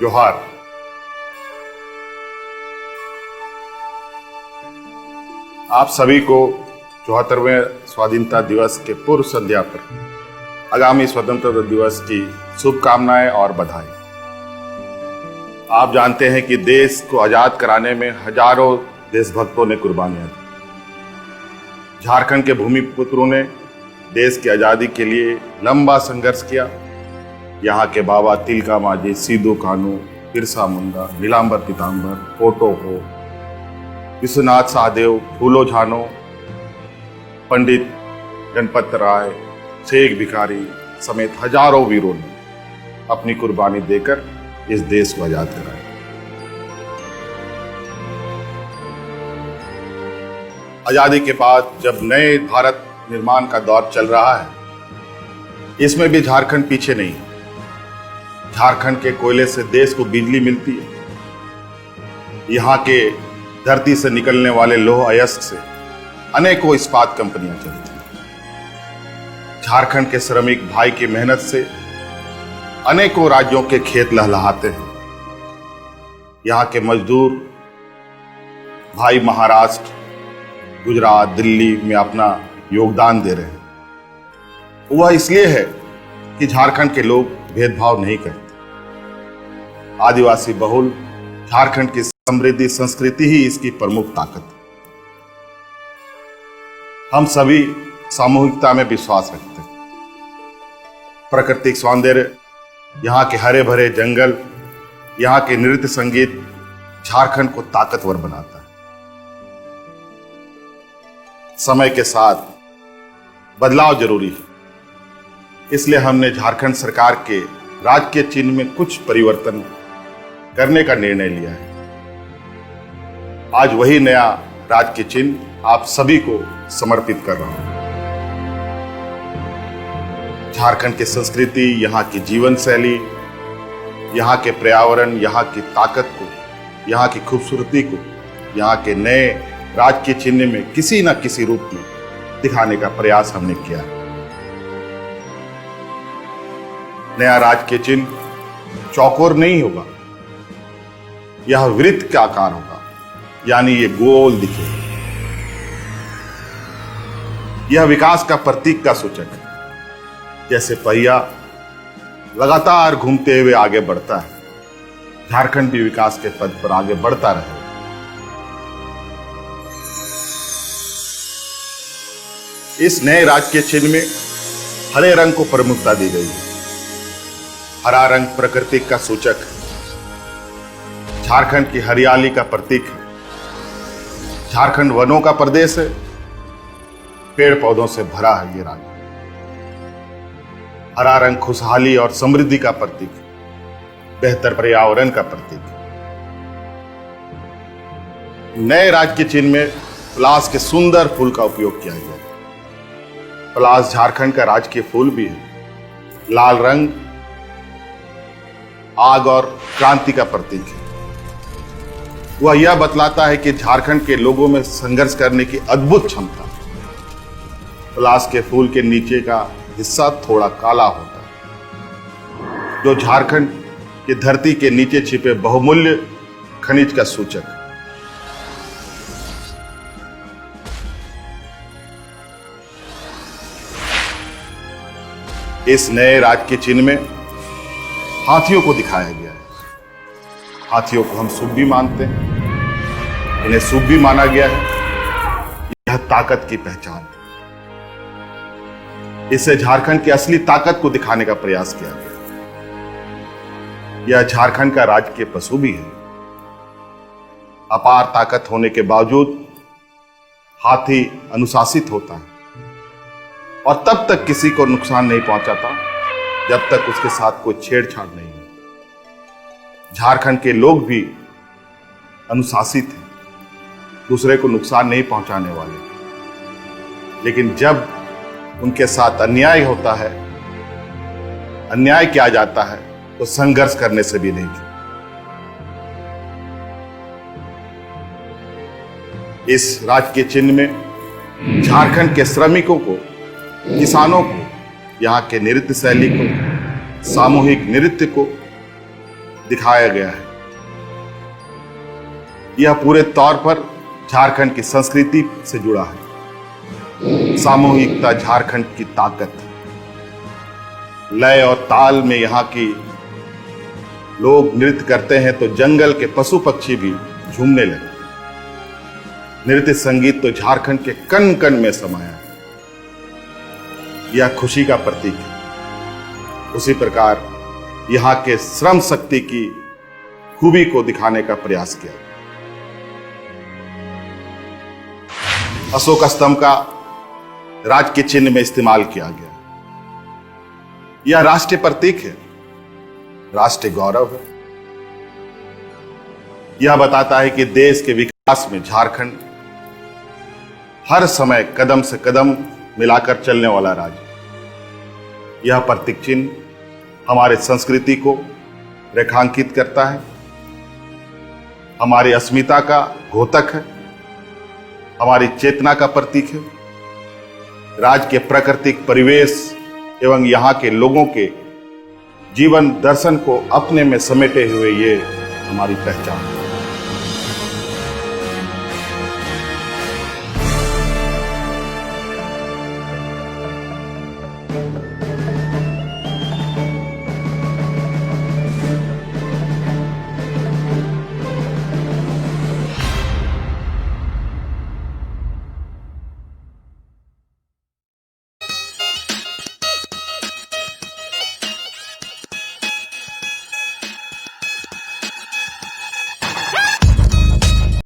जोहार। आप सभी को 74वें स्वाधीनता दिवस के पूर्व संध्या पर आगामी स्वतंत्रता दिवस की शुभकामनाएं और बधाई। आप जानते हैं कि देश को आजाद कराने में हजारों देशभक्तों ने कुर्बानियां दी। झारखंड के भूमिपुत्रों ने देश की आजादी के लिए लंबा संघर्ष किया। यहाँ के बाबा तिलका मांझी, सिदो कान्हू, बिरसा मुंडा, नीलांबर पीताम्बर, पोटो हो, विश्वनाथ सहदेव, फूलो झानो, पंडित गणपत राय, शेख भिखारी समेत हजारों वीरों ने अपनी कुर्बानी देकर इस देश को आजाद कराया। आजादी के बाद जब नए भारत निर्माण का दौर चल रहा है, इसमें भी झारखंड पीछे नहीं है। झारखंड के कोयले से देश को बिजली मिलती है। यहाँ के धरती से निकलने वाले लौह अयस्क से अनेकों इस्पात कंपनियां चलती हैं। झारखंड के श्रमिक भाई की मेहनत से अनेकों राज्यों के खेत लहलहाते हैं। यहाँ के मजदूर भाई महाराष्ट्र, गुजरात, दिल्ली में अपना योगदान दे रहे हैं। वह इसलिए है कि झारखंड के लोग भेदभाव नहीं करते। आदिवासी बहुल झारखंड की समृद्धि संस्कृति ही इसकी प्रमुख ताकत है। हम सभी सामूहिकता में विश्वास रखते हैं। प्राकृतिक सौंदर्य, यहाँ के हरे भरे जंगल, यहाँ के नृत्य संगीत झारखंड को ताकतवर बनाता है। समय के साथ बदलाव जरूरी है, इसलिए हमने झारखंड सरकार के राजकीय चिन्ह में कुछ परिवर्तन करने का निर्णय लिया है। आज वही नया राजकीय चिन्ह आप सभी को समर्पित कर रहा हूं। झारखंड की संस्कृति, यहाँ की जीवन शैली, यहाँ के पर्यावरण, यहाँ की ताकत को, यहाँ की खूबसूरती को यहाँ के नए राजकीय चिन्ह में किसी न किसी रूप में दिखाने का प्रयास हमने किया है। नया राजकीय चिन्ह चौकोर नहीं होगा, यह वृत्त का आकार होगा, यानी ये गोल दिखेगा। यह विकास का प्रतीक का सूचक है। जैसे पहिया लगातार घूमते हुए आगे बढ़ता है, झारखंड भी विकास के पथ पर आगे बढ़ता रहेगा। इस नए राजकीय चिन्ह में हरे रंग को प्रमुखता दी गई है। हरा रंग प्रकृति का सूचक है, झारखंड की हरियाली का प्रतीक है। झारखंड वनों का प्रदेश है, पेड़ पौधों से भरा है ये राज्य। हरा रंग खुशहाली और समृद्धि का प्रतीक है, बेहतर पर्यावरण का प्रतीक है। नए राजकीय चिन्ह में पलाश के सुंदर फूल का उपयोग किया गया है। पलाश झारखंड का राजकीय फूल भी है। लाल रंग आग और क्रांति का प्रतीक है। वह यह बतलाता है कि झारखंड के लोगों में संघर्ष करने की अद्भुत क्षमता है। पलाश के फूल के नीचे का हिस्सा थोड़ा काला होता है, जो झारखंड की धरती के नीचे छिपे बहुमूल्य खनिज का सूचक है। इस नए राजकीय चिन्ह में हाथियों को दिखाया गया है। हाथियों को हम शुभ भी मानते हैं, इन्हें शुभ भी माना गया है। यह ताकत की पहचान है। इससे झारखंड की असली ताकत को दिखाने का प्रयास किया गया। यह झारखंड का राजकीय पशु भी है। अपार ताकत होने के बावजूद हाथी अनुशासित होता है और तब तक किसी को नुकसान नहीं पहुंचाता जब तक उसके साथ कोई छेड़छाड़ नहीं हो। झारखंड के लोग भी अनुशासित हैं, दूसरे को नुकसान नहीं पहुंचाने वाले। लेकिन जब उनके साथ अन्याय होता है, अन्याय किया जाता है, तो संघर्ष करने से भी नहीं चूकते। इस राजकीय चिन्ह में झारखंड के श्रमिकों को, किसानों को, यहाँ के नृत्य शैली को, सामूहिक नृत्य को, दिखाया गया है। यह पूरे तौर पर झारखंड की संस्कृति से जुड़ा है। सामूहिकता झारखंड की ताकत, लय और ताल में यहाँ की लोग नृत्य करते हैं तो जंगल के पशु पक्षी भी झूमने लगे। नृत्य संगीत तो झारखंड के कण कण में समाया है। यह खुशी का प्रतीक है। उसी प्रकार यहाँ के श्रम शक्ति की खूबी को दिखाने का प्रयास किया। अशोक स्तंभ का राज के चिन्ह में इस्तेमाल किया गया। यह राष्ट्रीय प्रतीक है, राष्ट्रीय गौरव है। यह बताता है कि देश के विकास में झारखंड हर समय कदम से कदम मिलाकर चलने वाला राज्य। यह प्रतीक चिन्ह हमारे संस्कृति को रेखांकित करता है, हमारी अस्मिता का द्योतक है, हमारी चेतना का प्रतीक है। राज्य के प्राकृतिक परिवेश एवं यहाँ के लोगों के जीवन दर्शन को अपने में समेटे हुए ये हमारी पहचान है।